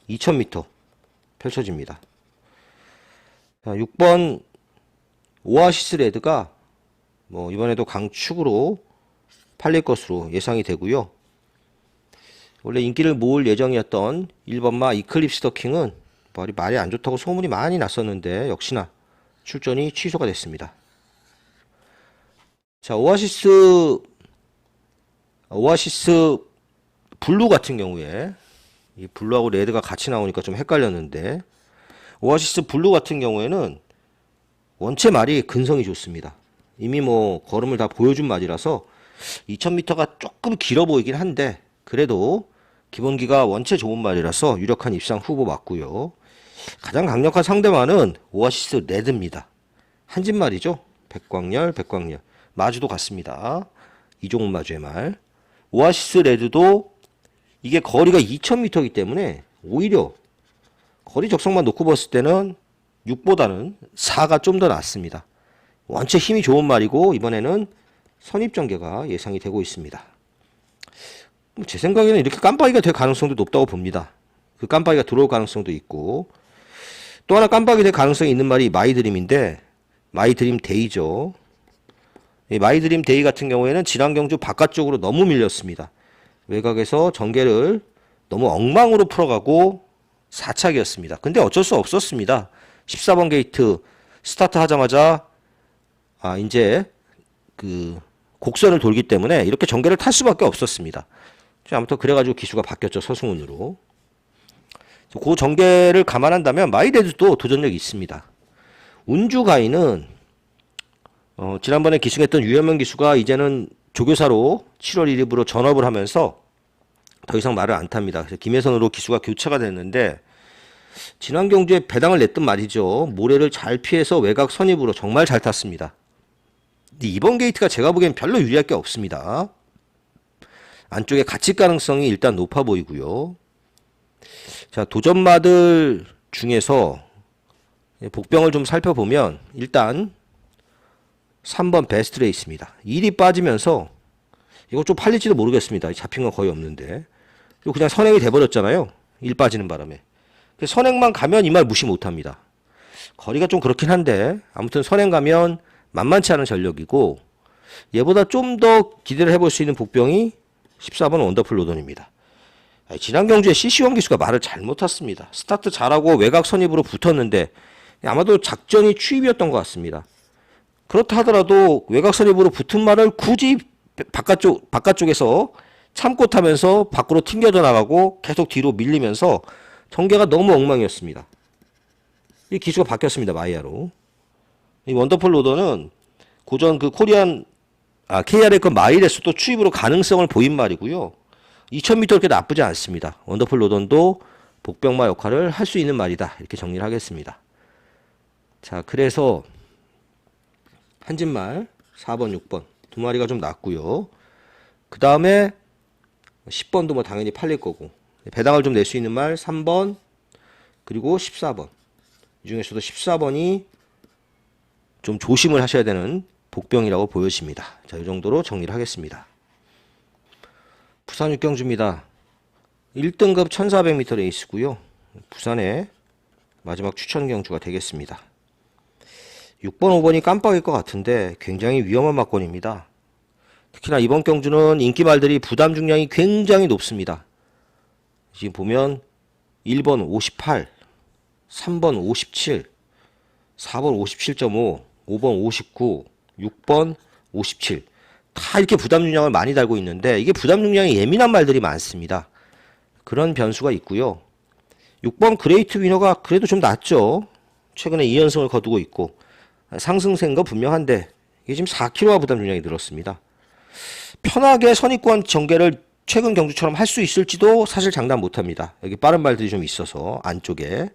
2000m 펼쳐집니다. 자, 6번 오아시스 레드가 뭐 이번에도 강축으로 팔릴 것으로 예상이 되고요. 원래 인기를 모을 예정이었던 1번마 이클립스 더 킹은 말이 안 좋다고 소문이 많이 났었는데 역시나 출전이 취소가 됐습니다. 자, 오아시스 블루 같은 경우에 이 블루하고 레드가 같이 나오니까 좀 헷갈렸는데 오아시스 블루 같은 경우에는 원체 말이 근성이 좋습니다. 이미 뭐 걸음을 다 보여준 말이라서 2000m가 조금 길어 보이긴 한데 그래도 기본기가 원체 좋은 말이라서 유력한 입상 후보 맞고요. 가장 강력한 상대만은 오아시스 레드입니다. 한진 말이죠. 백광열. 마주도 같습니다. 이종훈 마주의 말. 오아시스 레드도 이게 거리가 2000m이기 때문에 오히려 거리 적성만 놓고 봤을 때는 6보다는 4가 좀 더 낫습니다. 원체 힘이 좋은 말이고 이번에는 선입전개가 예상이 되고 있습니다. 제 생각에는 이렇게 깜빡이가 될 가능성도 높다고 봅니다. 그 깜빡이가 들어올 가능성도 있고 또 하나 깜빡이 될 가능성이 있는 말이 마이드림인데 마이드림 데이죠. 이 마이드림 데이 같은 경우에는 지난 경주 바깥쪽으로 너무 밀렸습니다. 외곽에서 전개를 너무 엉망으로 풀어가고 4착이었습니다. 근데 어쩔 수 없었습니다. 14번 게이트 스타트 하자마자 이제 그 곡선을 돌기 때문에 이렇게 전개를 탈 수밖에 없었습니다. 아무튼 그래가지고 기수가 바뀌었죠. 서승훈으로. 그 전개를 감안한다면 마이레드도 도전력이 있습니다. 운주가이는 지난번에 기승했던 유현명 기수가 이제는 조교사로 7월 1일부로 전업을 하면서 더 이상 말을 안 탑니다. 그래서 김혜선으로 기수가 교체가 됐는데 지난 경주에 배당을 냈던 말이죠. 모래를 잘 피해서 외곽 선입으로 정말 잘 탔습니다. 근데 이번 게이트가 제가 보기엔 별로 유리할 게 없습니다. 안쪽에 갇힐 가능성이 일단 높아 보이고요. 자, 도전마들 중에서 복병을 좀 살펴보면 일단 3번 베스트 레이스입니다. 1이 빠지면서 이거 좀 팔릴지도 모르겠습니다. 잡힌 건 거의 없는데. 그리고 그냥 선행이 돼버렸잖아요. 1 빠지는 바람에. 선행만 가면 이 말 무시 못합니다. 거리가 좀 그렇긴 한데 아무튼 선행 가면 만만치 않은 전력이고 얘보다 좀 더 기대를 해볼 수 있는 복병이 14번 원더풀 로던입니다. 지난 경주에 CC1 기수가 말을 잘못 탔습니다. 스타트 잘하고 외곽 선입으로 붙었는데 아마도 작전이 추입이었던 것 같습니다. 그렇다 하더라도 외곽 선입으로 붙은 말을 굳이 바깥쪽에서 참고 타면서 밖으로 튕겨져 나가고 계속 뒤로 밀리면서 전개가 너무 엉망이었습니다. 이 기수가 바뀌었습니다. 마이야로. 이 원더풀 로더는 고전 그 코리안 KR의 그 마일에서도 추입으로 가능성을 보인 말이고요. 2000m 그렇게 나쁘지 않습니다. 원더풀 로던도 복병마 역할을 할 수 있는 말이다. 이렇게 정리를 하겠습니다. 자, 그래서 한진말 4번, 6번 두 마리가 좀 낫고요. 그 다음에 10번도 뭐 당연히 팔릴 거고 배당을 좀 낼 수 있는 말 3번 그리고 14번 이 중에서도 14번이 좀 조심을 하셔야 되는 복병이라고 보여집니다. 자, 이 정도로 정리를 하겠습니다. 부산 육경주입니다. 1등급 1400m 레이스고요. 부산의 마지막 추천 경주가 되겠습니다. 6번, 5번이 깜빡일 것 같은데 굉장히 위험한 막권입니다. 특히나 이번 경주는 인기말들이 부담 중량이 굉장히 높습니다. 지금 보면 1번 58, 3번 57, 4번 57.5, 5번 59, 6번 57. 다 이렇게 부담 중량을 많이 달고 있는데 이게 부담 중량이 예민한 말들이 많습니다. 그런 변수가 있고요. 6번 그레이트 위너가 그래도 좀 낫죠. 최근에 2연승을 거두고 있고 상승세인 거 분명한데 이게 지금 4kg가 부담 중량이 늘었습니다. 편하게 선입권 전개를 최근 경주처럼 할 수 있을지도 사실 장담 못합니다. 여기 빠른 말들이 좀 있어서 안쪽에.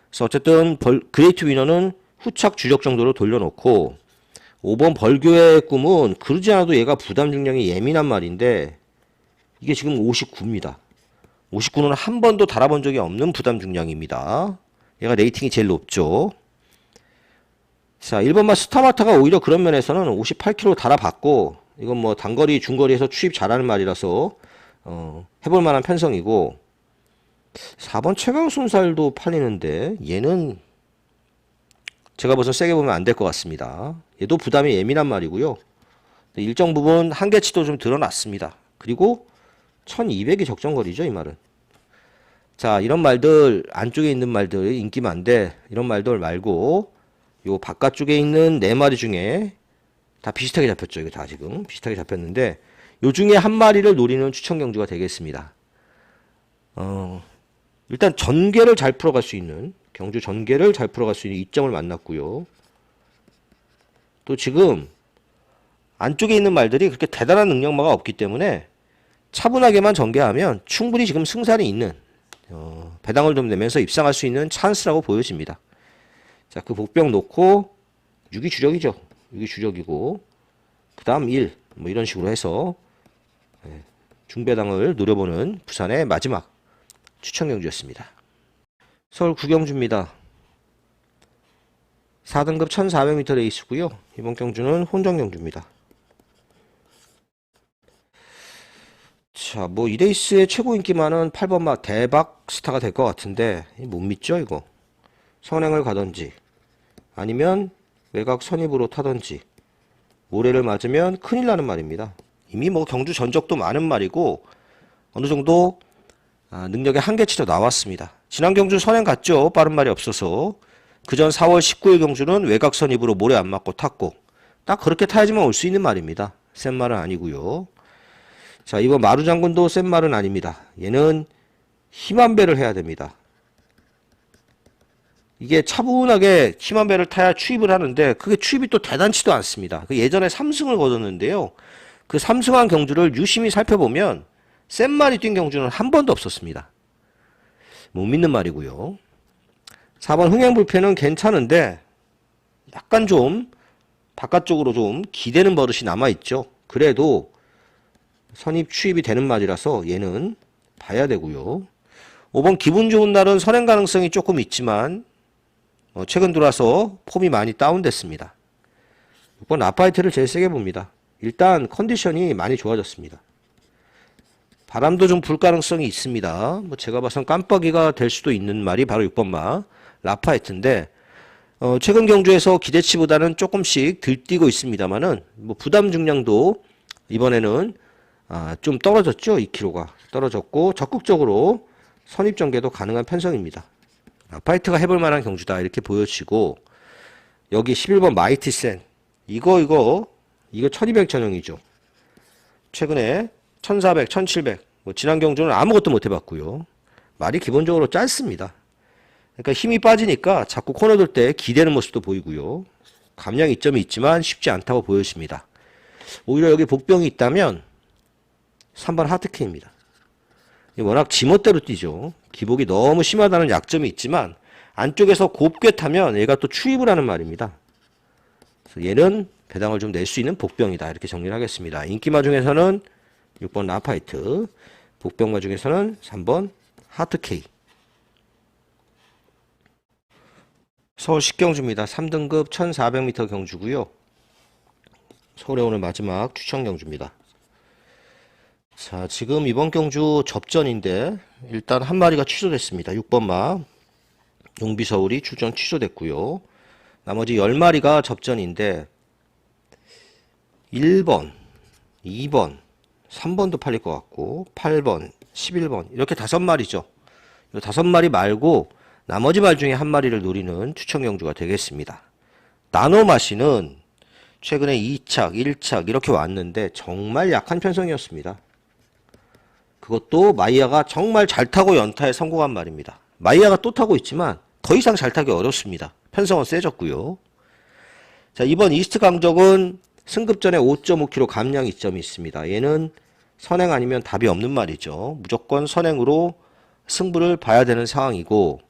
그래서 어쨌든 그레이트 위너는 후착 주력 정도로 돌려놓고 5번 벌교의 꿈은 그러지 않아도 얘가 부담 중량이 예민한 말인데 이게 지금 59입니다. 59는 한 번도 달아본 적이 없는 부담 중량입니다. 얘가 레이팅이 제일 높죠. 자, 1번마 스타마타가 오히려 그런 면에서는 58kg 달아봤고 이건 뭐 단거리 중거리에서 추입 잘하는 말이라서 해볼 만한 편성이고 4번 최강순살도 팔리는데 얘는 제가 벌써 세게 보면 안 될 것 같습니다. 얘도 부담이 예민한 말이고요. 일정 부분 한계치도 좀 드러났습니다. 그리고 1200이 적정거리죠, 이 말은. 자, 이런 말들 안쪽에 있는 말들 인기 많은데 이런 말들 말고 요 바깥쪽에 있는 4마리 중에 다 비슷하게 잡혔죠. 이거 다 지금 비슷하게 잡혔는데 요 중에 한 마리를 노리는 추천 경주가 되겠습니다. 일단 전개를 잘 풀어갈 수 있는 경주 전개를 잘 풀어갈 수 있는 이점을 만났고요. 또 지금 안쪽에 있는 말들이 그렇게 대단한 능력마가 없기 때문에 차분하게만 전개하면 충분히 지금 승산이 있는 배당을 좀 내면서 입상할 수 있는 찬스라고 보여집니다. 자, 그 복병 놓고 6이 주력이죠. 6이 주력이고 그 다음 1 뭐 이런 식으로 해서 중배당을 노려보는 부산의 마지막 추천 경주였습니다. 서울 구경주입니다. 4등급 1400m 레이스고요. 이번 경주는 혼전 경주입니다. 자, 뭐 이 레이스의 최고 인기만은 8번 막 대박 스타가 될 것 같은데 못 믿죠 이거. 선행을 가던지 아니면 외곽 선입으로 타던지 모래를 맞으면 큰일 나는 말입니다. 이미 뭐 경주 전적도 많은 말이고 어느 정도 능력의 한계치도 나왔습니다. 지난 경주 선행 갔죠. 빠른 말이 없어서. 그전 4월 19일 경주는 외곽 선입으로 모래 안 맞고 탔고 딱 그렇게 타야지만 올 수 있는 말입니다. 센 말은 아니고요. 자, 이번 마루 장군도 센 말은 아닙니다. 얘는 힘한 배를 해야 됩니다. 이게 차분하게 힘한 배를 타야 추입을 하는데 그게 추입이 또 대단치도 않습니다. 그 예전에 3승을 거뒀는데요. 그 3승한 경주를 유심히 살펴보면 센 말이 뛴 경주는 한 번도 없었습니다. 못 믿는 말이고요. 4번 흥행불패는 괜찮은데 약간 좀 바깥쪽으로 좀 기대는 버릇이 남아있죠. 그래도 선입 추입이 되는 말이라서 얘는 봐야 되고요. 5번 기분 좋은 날은 선행 가능성이 조금 있지만 최근 들어와서 폼이 많이 다운됐습니다. 6번 라파이트를 제일 세게 봅니다. 일단 컨디션이 많이 좋아졌습니다. 바람도 좀 불 가능성이 있습니다. 뭐 제가 봐선 깜빡이가 될 수도 있는 말이 바로 6번 마 라파이트인데 최근 경주에서 기대치보다는 조금씩 들뛰고 있습니다만은 뭐 부담 중량도 이번에는 좀 떨어졌죠. 2kg가 떨어졌고 적극적으로 선입 전개도 가능한 편성입니다. 라파이트가 해볼 만한 경주다 이렇게 보여지고 여기 11번 마이티센 이거 1200 전용이죠. 최근에 1400, 1700 뭐 지난 경주는 아무것도 못 해봤고요. 말이 기본적으로 짧습니다. 그러니까 힘이 빠지니까 자꾸 코너 돌 때 기대는 모습도 보이고요. 감량 이점이 있지만 쉽지 않다고 보여집니다. 오히려 여기 복병이 있다면 3번 하트케입니다. 워낙 지멋대로 뛰죠. 기복이 너무 심하다는 약점이 있지만 안쪽에서 곱게 타면 얘가 또 추입을 하는 말입니다. 그래서 얘는 배당을 좀 낼 수 있는 복병이다 이렇게 정리를 하겠습니다. 인기마 중에서는 6번 라파이트, 복병마 중에서는 3번 하트케이. 서울 식경주입니다. 3등급 1400m 경주고요. 서울의 오늘 마지막 추천 경주입니다. 자, 지금 이번 경주 접전인데 일단 한 마리가 취소됐습니다. 6번 마 용비서울이 출전 취소됐고요. 나머지 10마리가 접전인데 1번, 2번, 3번도 팔릴 것 같고 8번, 11번 이렇게 5마리죠. 이 5마리 말고 나머지 말 중에 한 마리를 노리는 추천 경주가 되겠습니다. 나노마시는 최근에 2착, 1착 이렇게 왔는데 정말 약한 편성이었습니다. 그것도 마이야가 정말 잘 타고 연타에 성공한 말입니다. 마이야가 또 타고 있지만 더 이상 잘 타기 어렵습니다. 편성은 세졌고요. 자, 이번 이스트 강적은 승급 전에 5.5kg 감량 이점이 있습니다. 얘는 선행 아니면 답이 없는 말이죠. 무조건 선행으로 승부를 봐야 되는 상황이고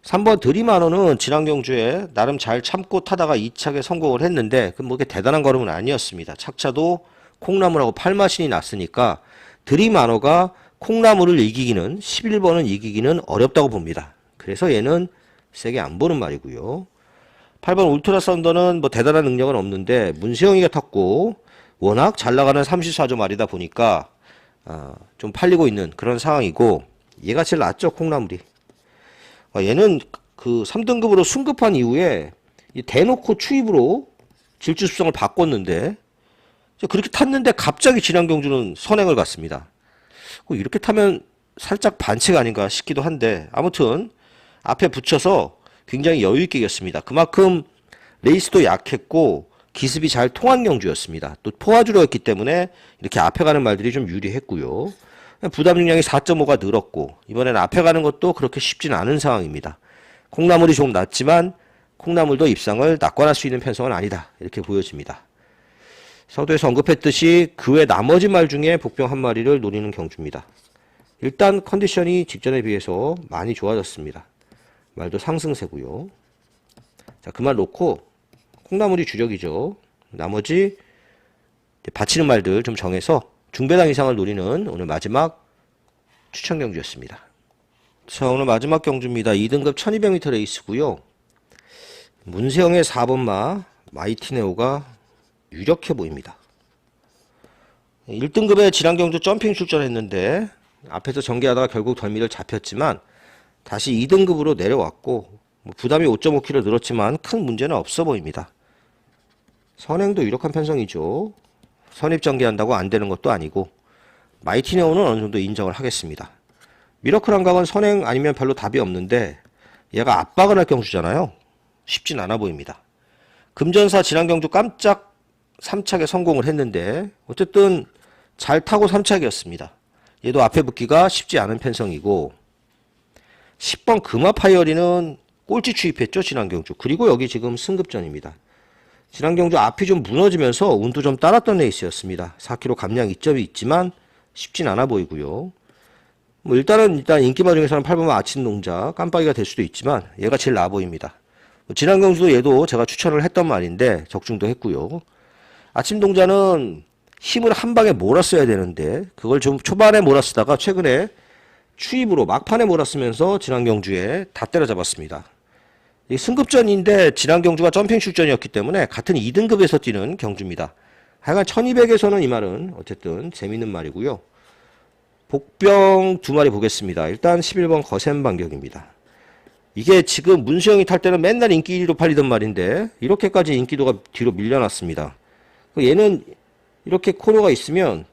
3번 드림하노는 지난 경주에 나름 잘 참고 타다가 2착에 성공을 했는데 그 뭐 이게 대단한 걸음은 아니었습니다. 착차도 콩나물하고 팔마신이 났으니까 드림하노가 콩나물을 이기기는 11번은 이기기는 어렵다고 봅니다. 그래서 얘는 세게 안 보는 말이고요. 8번 울트라 썬더는 뭐 대단한 능력은 없는데 문세영이가 탔고 워낙 잘 나가는 34조 말이다 보니까 좀 팔리고 있는 그런 상황이고 얘가 제일 낫죠. 콩나물이. 얘는 그 3등급으로 승급한 이후에 대놓고 추입으로 질주습성을 바꿨는데 그렇게 탔는데 갑자기 지난 경주는 선행을 갔습니다. 이렇게 타면 살짝 반칙 아닌가 싶기도 한데 아무튼 앞에 붙여서 굉장히 여유있게 이겼습니다. 그만큼 레이스도 약했고 기습이 잘 통한 경주였습니다. 또 포화주로였기 때문에 이렇게 앞에 가는 말들이 좀 유리했고요. 부담 중량이 4.5가 늘었고 이번에는 앞에 가는 것도 그렇게 쉽진 않은 상황입니다. 콩나물이 조금 낮지만 콩나물도 입상을 낙관할 수 있는 편성은 아니다. 이렇게 보여집니다. 서두에서 언급했듯이 그 외 나머지 말 중에 복병 한 마리를 노리는 경주입니다. 일단 컨디션이 직전에 비해서 많이 좋아졌습니다. 말도 상승세고요. 자, 그 말 놓고 콩나물이 주력이죠. 나머지 받치는 말들 좀 정해서 중배당 이상을 노리는 오늘 마지막 추천 경주였습니다. 자, 오늘 마지막 경주입니다. 2등급 1200m 레이스고요. 문세영의 4번마 마이티네오가 유력해 보입니다. 1등급의 지난경주 점핑 출전했는데 앞에서 전개하다가 결국 덜미를 잡혔지만 다시 2등급으로 내려왔고 부담이 5.5kg 늘었지만 큰 문제는 없어 보입니다. 선행도 유력한 편성이죠. 선입 전개한다고 안 되는 것도 아니고 마이티네오는 어느 정도 인정을 하겠습니다. 미러클 한강은 선행 아니면 별로 답이 없는데 얘가 압박을 할 경주잖아요. 쉽진 않아 보입니다. 금전사 지난 경주 깜짝 3착에 성공을 했는데 어쨌든 잘 타고 3착이었습니다. 얘도 앞에 붙기가 쉽지 않은 편성이고 10번 금화파이어리는 꼴찌 추입했죠. 지난 경주. 그리고 여기 지금 승급전입니다. 지난 경주 앞이 좀 무너지면서 운도 좀 따랐던 레이스였습니다. 4km 감량 이점이 있지만 쉽진 않아 보이고요. 일단 인기마 중에서는 8번 아침 농자 깜빡이가 될 수도 있지만 얘가 제일 나아 보입니다. 지난 경주도 얘도 제가 추천을 했던 말인데 적중도 했고요. 아침 동자는 힘을 한 방에 몰았어야 되는데 그걸 좀 초반에 몰았쓰다가 최근에 추입으로 막판에 몰았으면서 지난 경주에 다 때려잡았습니다. 이 승급전인데 지난 경주가 점핑 출전이었기 때문에 같은 2등급에서 뛰는 경주입니다. 하여간 1200에서는 이 말은 어쨌든 재밌는 말이고요. 복병 두 마리 보겠습니다. 일단 11번 거센 반격입니다. 이게 지금 문수영이 탈 때는 맨날 인기 1위로 팔리던 말인데 이렇게까지 인기도가 뒤로 밀려났습니다. 얘는 이렇게 코너가 있으면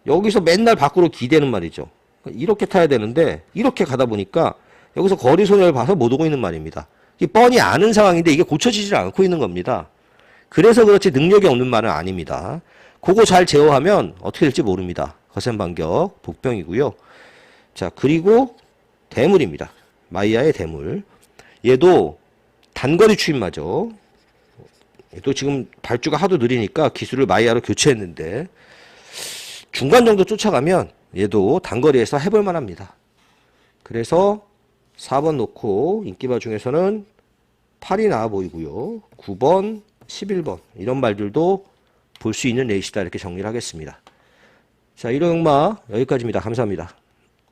여기서 맨날 밖으로 기대는 말이죠. 이렇게 타야 되는데 이렇게 가다 보니까 여기서 거리 손해를 봐서 못 오고 있는 말입니다. 이게 뻔히 아는 상황인데 이게 고쳐지질 않고 있는 겁니다. 그래서 그렇지 능력이 없는 말은 아닙니다. 그거 잘 제어하면 어떻게 될지 모릅니다. 거센 반격 복병이고요. 자, 그리고 대물입니다. 마이야의 대물. 얘도 단거리 추임마죠. 얘도 지금 발주가 하도 느리니까 기술을 마이야로 교체했는데 중간 정도 쫓아가면 얘도 단거리에서 해볼 만합니다. 그래서 4번 놓고 인기마 중에서는 8이 나아 보이고요. 9번, 11번 이런 말들도 볼 수 있는 레이스다 이렇게 정리를 하겠습니다. 자, 1호 경마 여기까지입니다. 감사합니다.